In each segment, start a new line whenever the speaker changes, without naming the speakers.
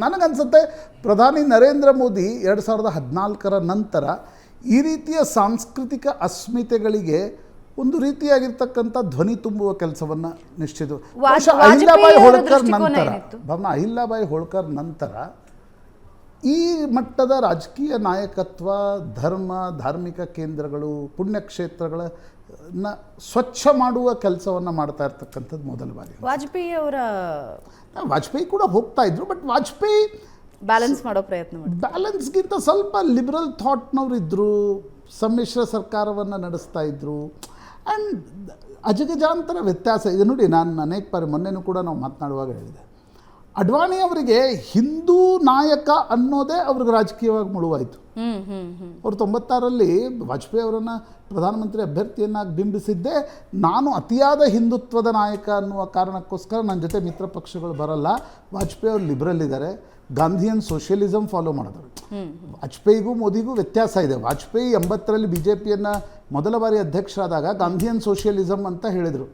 ನನಗನ್ಸುತ್ತೆ ಪ್ರಧಾನಿ ನರೇಂದ್ರ ಮೋದಿ 2014 ನಂತರ ಈ ರೀತಿಯ ಸಾಂಸ್ಕೃತಿಕ ಅಸ್ಮಿತೆಗಳಿಗೆ ಒಂದು ರೀತಿಯಾಗಿರ್ತಕ್ಕಂಥ ಧ್ವನಿ ತುಂಬುವ ಕೆಲಸವನ್ನು ನಿಶ್ಚಿತ ಅಹಿಲ್ಯಾಬಾಯಿ ಹೋಳ್ಕರ್ ನಂತರ ಅಹಿಲ್ಯಾಬಾಯಿ ಹೋಳ್ಕರ್ ನಂತರ ಈ ಮಟ್ಟದ ರಾಜಕೀಯ ನಾಯಕತ್ವ ಧಾರ್ಮಿಕ ಕೇಂದ್ರಗಳು ಪುಣ್ಯಕ್ಷೇತ್ರಗಳನ್ನ ಸ್ವಚ್ಛ ಮಾಡುವ ಕೆಲಸವನ್ನು ಮಾಡ್ತಾ ಇರ್ತಕ್ಕಂಥದ್ದು ಮೊದಲ ಬಾರಿ. ವಾಜಪೇಯಿ ಕೂಡ ಹೋಗ್ತಾ ಇದ್ರು, ಬಟ್ ವಾಜಪೇಯಿ
ಬ್ಯಾಲೆನ್ಸ್ ಮಾಡೋ ಪ್ರಯತ್ನ
ಬ್ಯಾಲೆನ್ಸ್ಗಿಂತ ಸ್ವಲ್ಪ ಲಿಬರಲ್ ಥಾಟ್ನವ್ರು ಇದ್ದರು, ಸಮ್ಮಿಶ್ರ ಸರ್ಕಾರವನ್ನು ನಡೆಸ್ತಾ ಇದ್ದರು. ಆ್ಯಂಡ್ ಅಜಗಜಾಂತರ ವ್ಯತ್ಯಾಸ ಇದೆ ನೋಡಿ. ನಾನು ಅನೇಕ ಬಾರಿ ಮೊನ್ನೆನೂ ಕೂಡ ನಾವು ಮಾತನಾಡುವಾಗ ಹೇಳಿದೆ, ಅಡ್ವಾಣಿ ಅವರಿಗೆ ಹಿಂದೂ ನಾಯಕ ಅನ್ನೋದೇ ಅವ್ರಿಗೆ ರಾಜಕೀಯವಾಗಿ ಮುಳುವಾಯಿತು. ಅವರು 96ರಲ್ಲಿ ವಾಜಪೇಯಿ ಅವರನ್ನು ಪ್ರಧಾನಮಂತ್ರಿ ಅಭ್ಯರ್ಥಿಯನ್ನಾಗಿ ಬಿಂಬಿಸಿದ್ದೇ ನಾನು ಅತಿಯಾದ ಹಿಂದುತ್ವದ ನಾಯಕ ಅನ್ನುವ ಕಾರಣಕ್ಕೋಸ್ಕರ ನನ್ನ ಜೊತೆ ಮಿತ್ರ ಪಕ್ಷಗಳು ಬರಲ್ಲ. ವಾಜಪೇಯಿ ಅವರು ಲಿಬರಲ್ ಇದ್ದಾರೆ, ಗಾಂಧಿಯನ್ ಸೋಷಿಯಲಿಸಮ್ ಫಾಲೋ ಮಾಡಿದ್ರು. ವಾಜಪೇಯಿಗೂ ಮೋದಿಗೂ ವ್ಯತ್ಯಾಸ ಇದೆ. ವಾಜಪೇಯಿ 80ರಲ್ಲಿ BJPಯನ್ನು ಮೊದಲ ಬಾರಿ ಅಧ್ಯಕ್ಷರಾದಾಗ ಗಾಂಧಿಯನ್ ಸೋಷಿಯಲಿಸಮ್ ಅಂತ ಹೇಳಿದರು,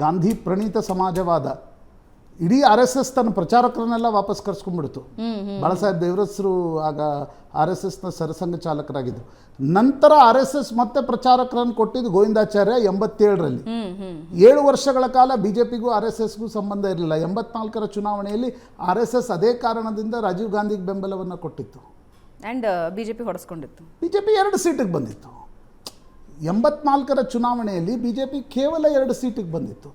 ಗಾಂಧಿ ಪ್ರಣೀತ ಸಮಾಜವಾದ. ಇಡೀ RSS ತನ್ನ ಪ್ರಚಾರಕರನ್ನೆಲ್ಲ ವಾಪಸ್ ಕರ್ಸ್ಕೊಂಡ್ಬಿಡ್ತು. ಬಾಳಾಸಾಹೇಬ್ ದೇವರಸ್ರು ಆಗ RSSನ ಸರಸಂಘ ಚಾಲಕರಾಗಿದ್ದರು. ನಂತರ RSS ಮತ್ತೆ ಪ್ರಚಾರಕರನ್ನು ಕೊಟ್ಟಿದ್ದು ಗೋವಿಂದಾಚಾರ್ಯ 87ರಲ್ಲಿ. 7 ವರ್ಷಗಳ ಕಾಲ BJPಗೂ RSSಗೂ ಸಂಬಂಧ ಇರಲಿಲ್ಲ. 84ರ ಚುನಾವಣೆಯಲ್ಲಿ RSS ಅದೇ ಕಾರಣದಿಂದ ರಾಜೀವ್ ಗಾಂಧಿಗೆ ಬೆಂಬಲವನ್ನು ಕೊಟ್ಟಿತ್ತು.
And BJP ಹೊಡೆಸ್ಕೊಂಡಿತ್ತು.
BJP 2 ಸೀಟಿಗೆ ಬಂದಿತ್ತು. 84ರ ಚುನಾವಣೆಯಲ್ಲಿ BJP ಕೇವಲ 2 ಸೀಟಿಗೆ ಬಂದಿತ್ತು.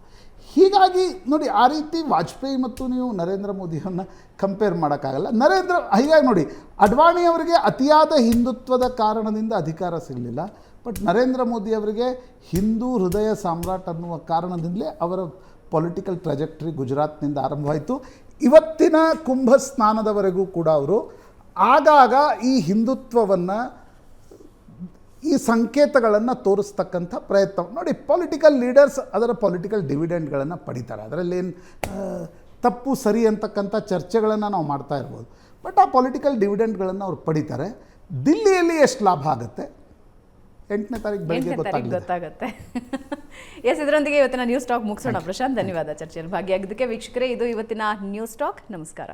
ಹೀಗಾಗಿ ನೋಡಿ, ಆ ರೀತಿ ವಾಜಪೇಯಿ ಮತ್ತು ನೀವು ನರೇಂದ್ರ ಮೋದಿಯನ್ನು ಕಂಪೇರ್ ಮಾಡೋಕ್ಕಾಗಲ್ಲ. ಹೀಗಾಗಿ ನೋಡಿ, ಅಡ್ವಾಣಿ ಅವರಿಗೆ ಅತಿಯಾದ ಹಿಂದುತ್ವದ ಕಾರಣದಿಂದ ಅಧಿಕಾರ ಸಿಗಲಿಲ್ಲ, ಬಟ್ ನರೇಂದ್ರ ಮೋದಿ ಅವರಿಗೆ ಹಿಂದೂ ಹೃದಯ ಸಾಮ್ರಾಟ್ ಅನ್ನುವ ಕಾರಣದಿಂದಲೇ ಅವರ ಪೊಲಿಟಿಕಲ್ ಟ್ರಾಜೆಕ್ಟರಿ ಗುಜರಾತ್ನಿಂದ ಆರಂಭವಾಯಿತು. ಇವತ್ತಿನ ಕುಂಭ ಸ್ನಾನದವರೆಗೂ ಕೂಡ ಅವರು ಆಗಾಗ ಈ ಹಿಂದುತ್ವವನ್ನು, ಈ ಸಂಕೇತಗಳನ್ನು ತೋರಿಸ್ತಕ್ಕಂಥ ಪ್ರಯತ್ನ ನೋಡಿ. ಪೊಲಿಟಿಕಲ್ ಲೀಡರ್ಸ್ ಅದರ ಪೊಲಿಟಿಕಲ್ ಡಿವಿಡೆಂಡ್ಗಳನ್ನು ಪಡಿತಾರೆ. ಅದರಲ್ಲೇನು ತಪ್ಪು ಸರಿ ಅಂತಕ್ಕಂಥ ಚರ್ಚೆಗಳನ್ನು ನಾವು ಮಾಡ್ತಾ ಇರ್ಬೋದು, ಬಟ್ ಆ ಪೊಲಿಟಿಕಲ್ ಡಿವಿಡೆಂಡ್ಗಳನ್ನು ಅವ್ರು ಪಡಿತಾರೆ. ದಿಲ್ಲಿಯಲ್ಲಿ ಎಷ್ಟು ಲಾಭ ಆಗುತ್ತೆ 8ನೇ ತಾರೀಕು ಬೆಳಗ್ಗೆ
ಗೊತ್ತಾಗುತ್ತೆ. ಇದರೊಂದಿಗೆ ಇವತ್ತಿನ ನ್ಯೂಸ್ ಟಾಕ್ ಮುಗಿಸೋಣ. ಪ್ರಶಾಂತ್, ಧನ್ಯವಾದ ಚರ್ಚೆಯಲ್ಲಿ ಭಾಗಿಯಾಗಿದ್ದಕ್ಕೆ. ವೀಕ್ಷಕರೇ, ಇದು ಇವತ್ತಿನ ನ್ಯೂಸ್ ಟಾಕ್. ನಮಸ್ಕಾರ.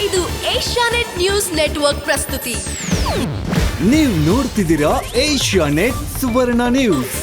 ಇದು ಏಷ್ಯಾನೆಟ್ ನ್ಯೂಸ್ ನೆಟ್ವರ್ಕ್ ಪ್ರಸ್ತುತಿ.
ನೀವು ನೋಡ್ತಿದ್ದೀರಾ ಏಷ್ಯಾನೆಟ್ ಸುವರ್ಣ ನ್ಯೂಸ್.